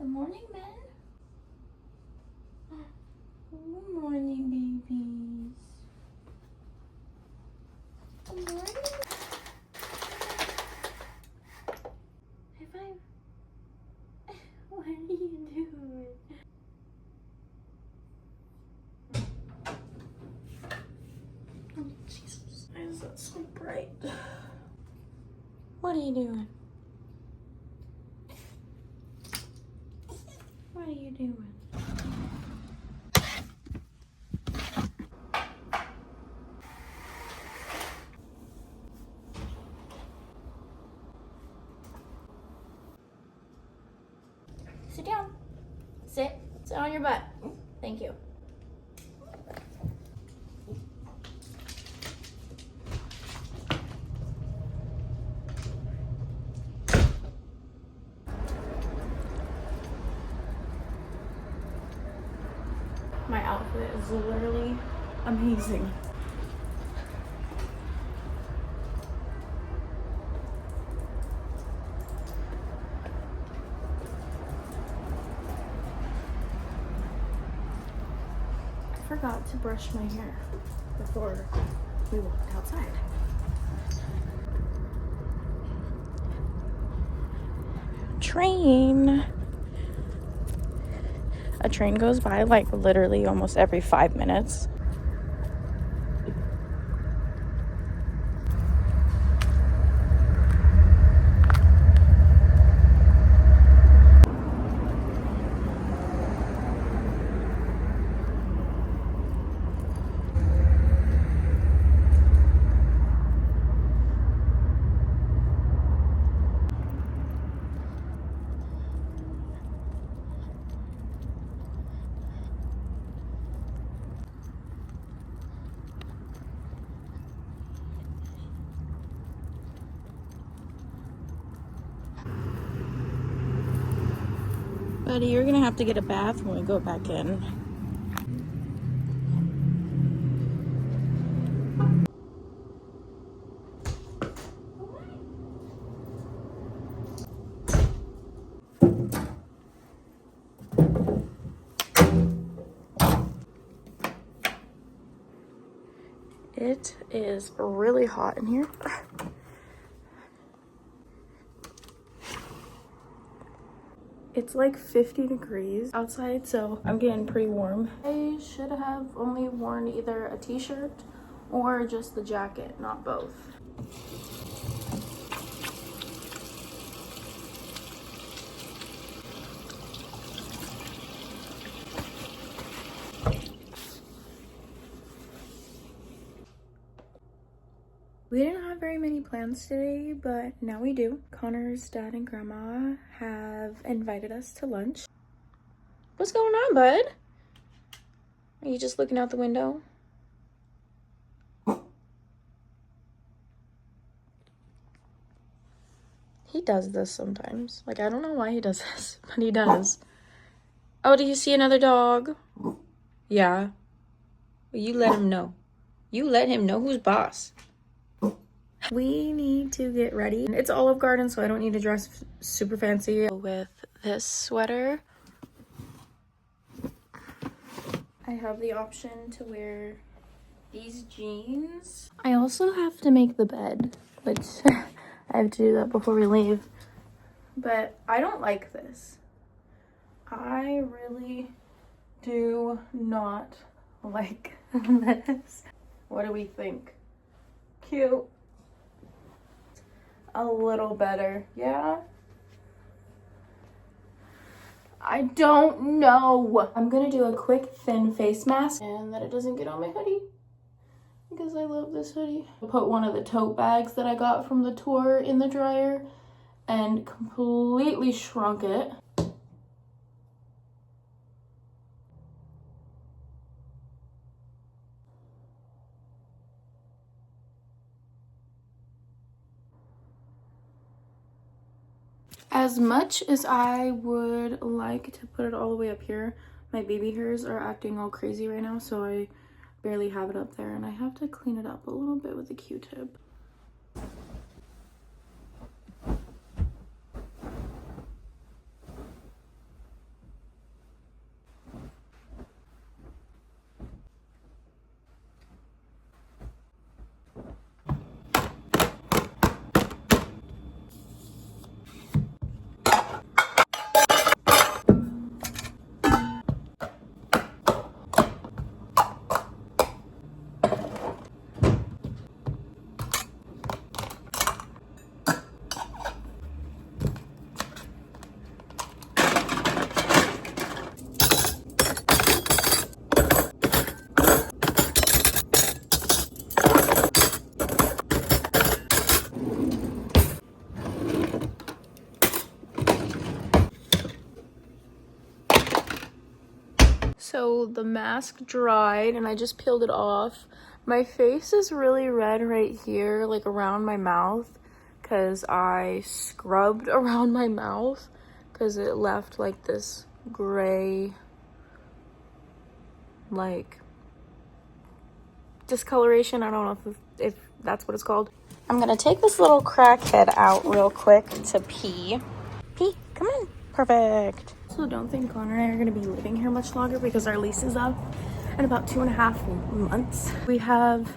Good morning, men. Good morning, babies. Good morning. High five. What are you doing? Oh, Jesus. Why is that so bright? What are you doing? What are you doing? Sit down. Sit. Sit on your butt. Thank you. My outfit is literally amazing. I forgot to brush my hair before we walked outside. Train. A train goes by like literally almost every 5 minutes. Buddy, you're gonna have to get a bath when we go back in. It is really hot in here. It's like 50 degrees outside, so I'm getting pretty warm. I should have only worn either a t-shirt or just the jacket, not both. We didn't have very many plans today, but now we do. Connor's dad and grandma have invited us to lunch. What's going on, bud? Are you just looking out the window? He does this sometimes. Like, I don't know why he does this, but he does. Oh, do you see another dog? Yeah. Well, you let him know. You let him know who's boss. We need to get ready. It's Olive Garden, so I don't need to dress super fancy. With this sweater, I have the option to wear these jeans. I also have to make the bed, which I have to do that before we leave. But I don't like this. I really do not like this. What do we think? Cute. A little better, yeah? I don't know. I'm gonna do a quick thin face mask and that it doesn't get on my hoodie because I love this hoodie. I put one of the tote bags that I got from the tour in the dryer and completely shrunk it. As much as I would like to put it all the way up here, my baby hairs are acting all crazy right now, so I barely have it up there, and I have to clean it up a little bit with a Q-tip. the mask dried and I just peeled it off. My face is really red right here, like around my mouth, because I scrubbed around my mouth because it left like this gray, like, discoloration. I don't know if that's what it's called. I'm gonna take this little crackhead out real quick to pee. Pee, come on. Perfect. Also, don't think Connor and I are gonna be living here much longer because our lease is up in about 2.5 months. We have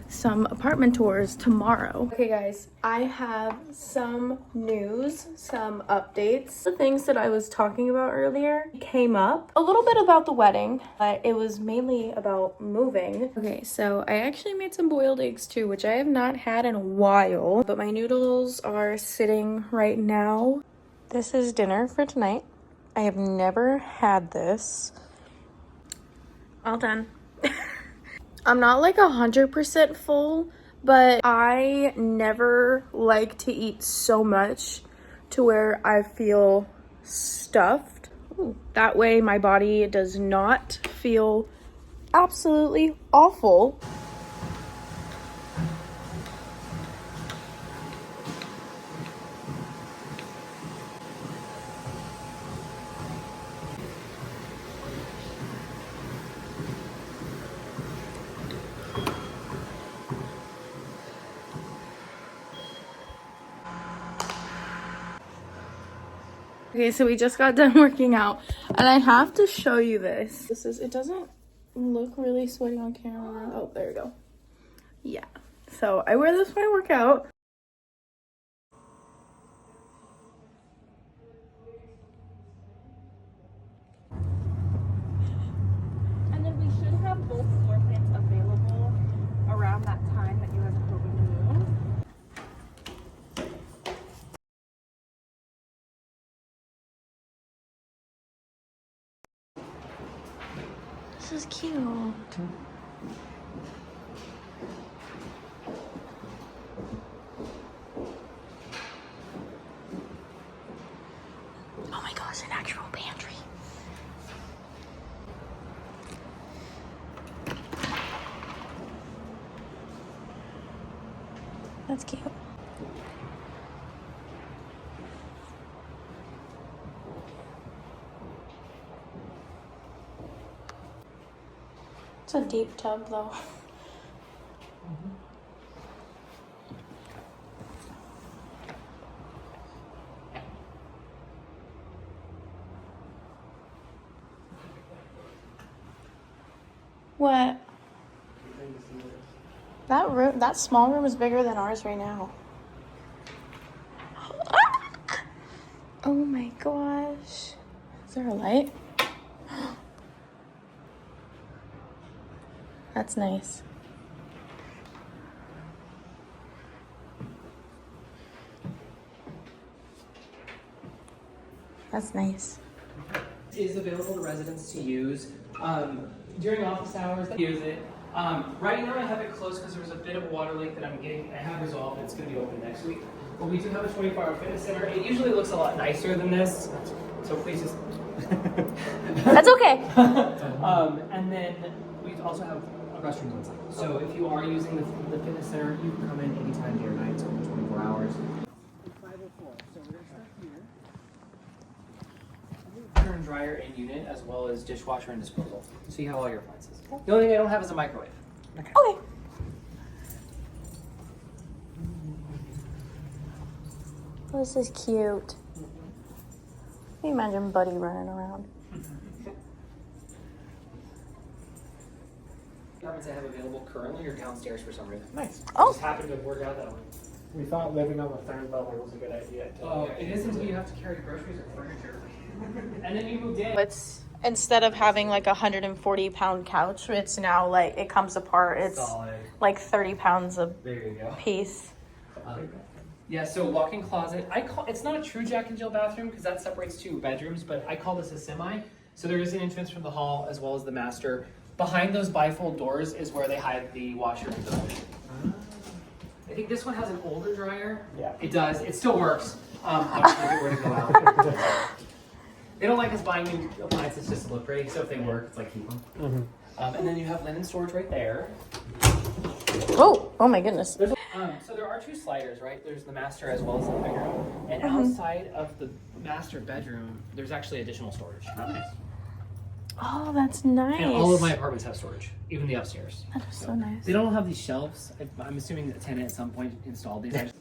some apartment tours tomorrow. Okay guys, I have some news, some updates. The things that I was talking about earlier came up. A little bit about the wedding, but it was mainly about moving. Okay, so I actually made some boiled eggs too, which I have not had in a while, but my noodles are sitting right now. This is dinner for tonight. I have never had this. All done. I'm not like 100% full, but I never like to eat so much to where I feel stuffed. Ooh, that way my body does not feel absolutely awful. Okay, so we just got done working out, and I have to show you this. It doesn't look really sweaty on camera. Oh, there we go. Yeah, so I wear this when I work out. And then we should have both floor plans available around that time that you guys are hoping to move. This is cute. Oh my gosh, an actual pantry. That's cute. It's a deep tub though. What? That small room is bigger than ours right now. Oh my gosh. Is there a light? That's nice. That's nice. Is available to residents to use during office hours. Use it. Right now I have it closed because there was a bit of a water leak that I have resolved. It's going to be open next week. But we do have a 24-hour fitness center. It usually looks a lot nicer than this, so please just. That's okay. And then we also have restrooms inside. So if you are using the fitness center, you can come in anytime, day or night. It's open 24 hours. 504. So we're going to start here. And dryer in unit, as well as dishwasher and disposal. So you have all your appliances. The only thing I don't have is a microwave. Okay. Oh, this is cute. Can you imagine Buddy running around? Apartments I have available currently are downstairs for some reason. Nice. Oh. Just happened to work out that way. We thought living on the third level was a good idea. It is until you have to carry groceries or furniture. And then you moved in. It's instead of having like a 140-pound couch, it's now like it comes apart. It's solid. like 30 pounds a There you go. piece. Yeah, so walk-in closet. It's not a true Jack and Jill bathroom because that separates two bedrooms, but I call this a semi. So there is an entrance from the hall as well as the master. Behind those bifold doors is where they hide the washer and the washer. I think this one has an older dryer. Yeah. It does. It still works. I'll just look at where to go out. They don't like us buying new appliances just to look pretty, so if they work, it's like keep them. And then you have linen storage right there. Oh my goodness. So there are 2 sliders, right? There's the master as well as the living room. And outside of the master bedroom, there's actually additional storage. Oh, that's nice. And all of my apartments have storage, even the upstairs. That is so nice. They don't have these shelves. I'm assuming the tenant at some point installed these. So it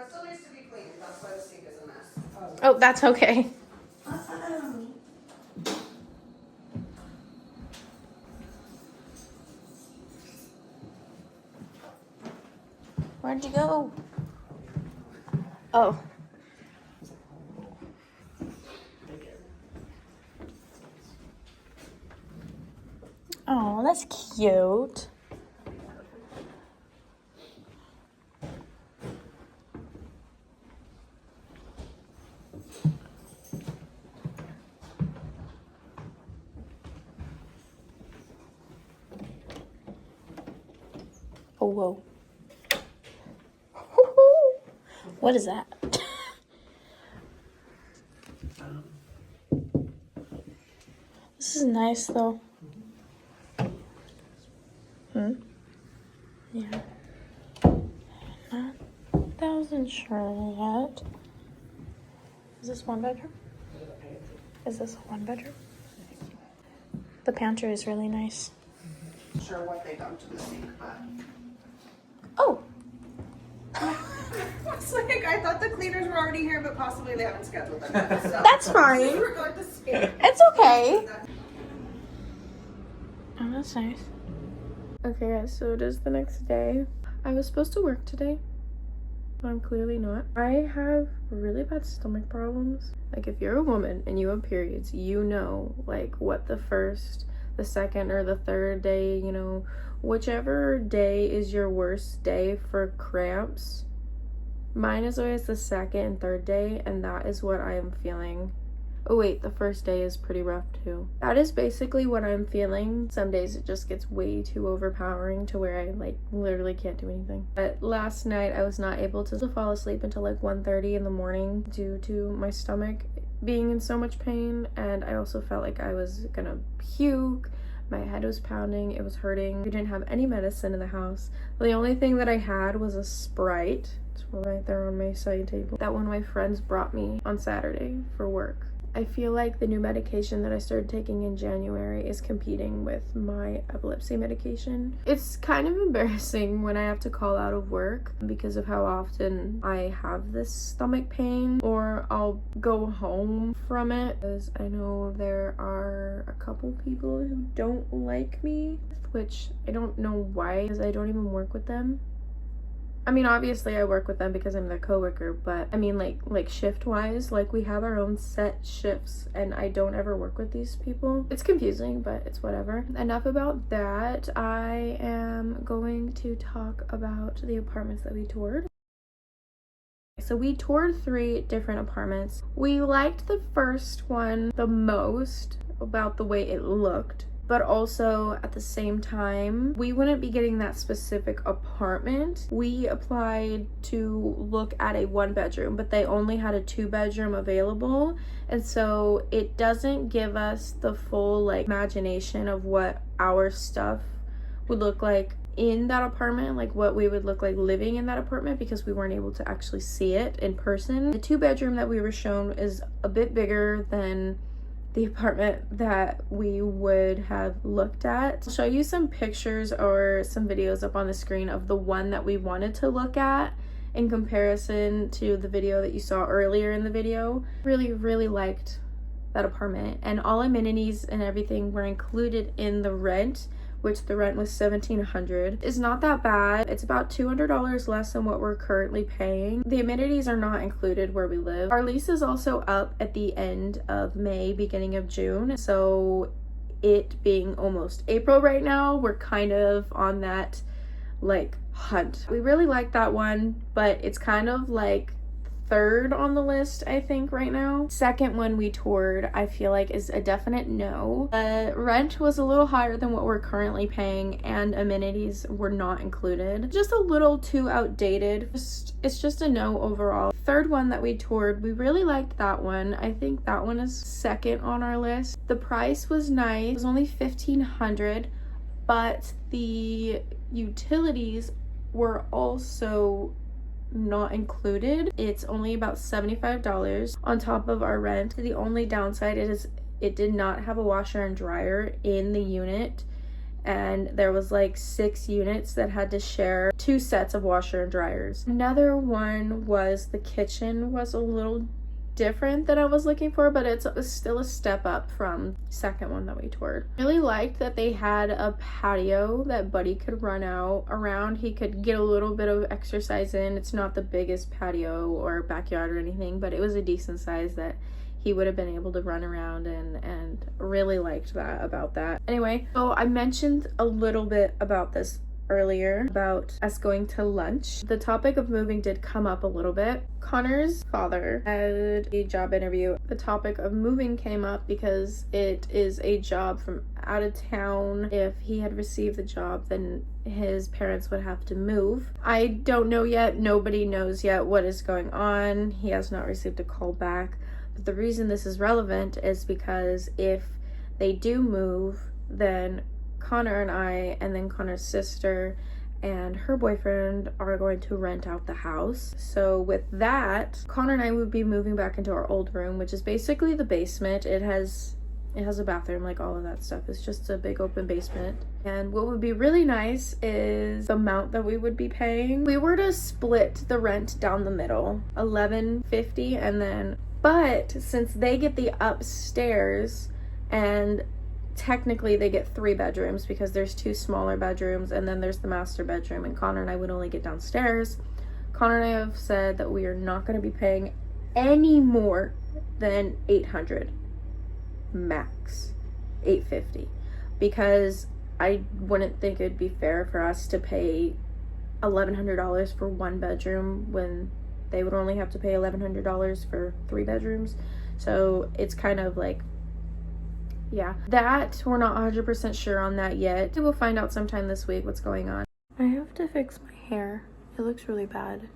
still needs to be cleaned, that's why the sink is a mess. Oh, that's okay. Where'd you go? Oh. Oh, that's cute. Oh, whoa. What is that? This is nice though. Yeah. Not 1,000 sure yet. Is this 1 bedroom? Is this a 1 bedroom? The pantry is really nice. Not sure what they done to the sink, but. Oh! It's like, I thought the cleaners were already here, but possibly they haven't scheduled them. So. That's fine. Regardless, It's okay. Oh, that's nice. Okay guys, so it is the next day. I was supposed to work today, but I'm clearly not. I have really bad stomach problems. Like if you're a woman and you have periods, you know like what the first, the second, or the third day, you know, whichever day is your worst day for cramps. Mine is always the second and third day, and that is what I am feeling. Oh wait, the first day is pretty rough too. That is basically what I'm feeling. Some days it just gets way too overpowering to where I like literally can't do anything. But last night I was not able to fall asleep until like 1:30 in the morning due to my stomach being in so much pain, and I also felt like I was gonna puke. My head was pounding, it was hurting. We didn't have any medicine in the house. The only thing that I had was a Sprite. It's right there on my side table. That one of my friends brought me on Saturday for work. I feel like the new medication that I started taking in January is competing with my epilepsy medication. It's kind of embarrassing when I have to call out of work because of how often I have this stomach pain, or I'll go home from it, because I know there are a couple people who don't like me, which I don't know why, because I don't even work with them. I mean, obviously I work with them because I'm their coworker, but I mean like shift wise, like we have our own set shifts and I don't ever work with these people. It's confusing, but it's whatever. Enough about that. I am going to talk about the apartments that we toured. So we toured 3 different apartments. We liked the first one the most about the way it looked, but also at the same time, we wouldn't be getting that specific apartment. We applied to look at a 1 bedroom, but they only had a 2 bedroom available. And so it doesn't give us the full like imagination of what our stuff would look like in that apartment, like what we would look like living in that apartment, because we weren't able to actually see it in person. The 2 bedroom that we were shown is a bit bigger than the apartment that we would have looked at. I'll show you some pictures or some videos up on the screen of the one that we wanted to look at in comparison to the video that you saw earlier in the video. Really liked that apartment, and all amenities and everything were included in the rent, which the rent was $1,700. It's not that bad. It's about $200 less than what we're currently paying. The amenities are not included where we live. Our lease is also up at the end of May, beginning of June. So it being almost April right now, we're kind of on that like hunt. We really like that one, but it's kind of like third on the list, I think, right now. Second one we toured, I feel like, is a definite no. The rent was a little higher than what we're currently paying, and amenities were not included. Just a little too outdated. It's just a no overall. Third one that we toured, we really liked that one. I think that one is second on our list. The price was nice. It was only $1,500, but the utilities were also not included. It's only about $75 on top of our rent. The only downside is it did not have a washer and dryer in the unit, and there was like 6 units that had to share 2 sets of washer and dryers. Another one was the kitchen was a little different than I was looking for, but it's still a step up from the second one that we toured. Really liked that they had a patio that Buddy could run out around. He could get a little bit of exercise in. It's not the biggest patio or backyard or anything, but it was a decent size that he would have been able to run around, and really liked that about that. Anyway, so I mentioned a little bit about this earlier about us going to lunch. The topic of moving did come up a little bit. Connor's father had a job interview. The topic of moving came up because it is a job from out of town. If he had received the job, then his parents would have to move. I don't know yet. Nobody knows yet what is going on. He has not received a call back. But the reason this is relevant is because if they do move, then Connor and I, and then Connor's sister and her boyfriend are going to rent out the house. So with that, Connor and I would be moving back into our old room, which is basically the basement. It has a bathroom, like all of that stuff. It's just a big open basement. And what would be really nice is the amount that we would be paying. We were to split the rent down the middle, $11.50, and then, but since they get the upstairs, and technically they get 3 bedrooms because there's 2 smaller bedrooms and then there's the master bedroom, and Connor and I would only get downstairs. Connor and I have said that we are not going to be paying any more than $800, max $850, because I wouldn't think it'd be fair for us to pay $1,100 for 1 bedroom when they would only have to pay $1,100 for 3 bedrooms. So it's kind of like, yeah, that we're not 100% sure on that yet. We'll find out sometime this week what's going on. I have to fix my hair. It looks really bad,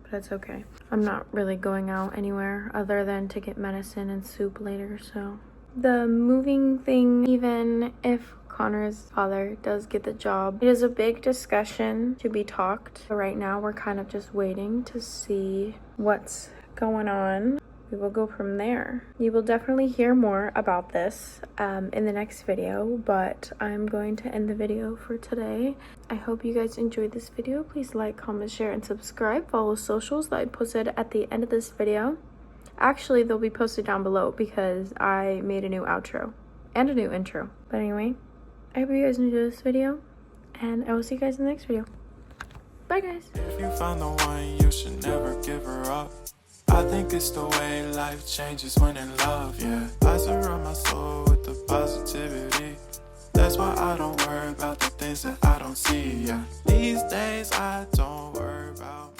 but it's okay. I'm not really going out anywhere other than to get medicine and soup later, so. The moving thing, even if Connor's father does get the job, it is a big discussion to be talked. So right now we're kind of just waiting to see what's going on. We will go from there. You will definitely hear more about this in the next video, but I'm going to end the video for today. I hope you guys enjoyed this video. Please like, comment, share, and subscribe. Follow socials that I posted at the end of this video. Actually, they'll be posted down below because I made a new outro and a new intro. But anyway, I hope you guys enjoyed this video, and I will see you guys in the next video. Bye, guys. If you found the one, you should never give her up. I think it's the way life changes when in love, yeah. I surround my soul with the positivity. That's why I don't worry about the things that I don't see, yeah. These days I don't worry about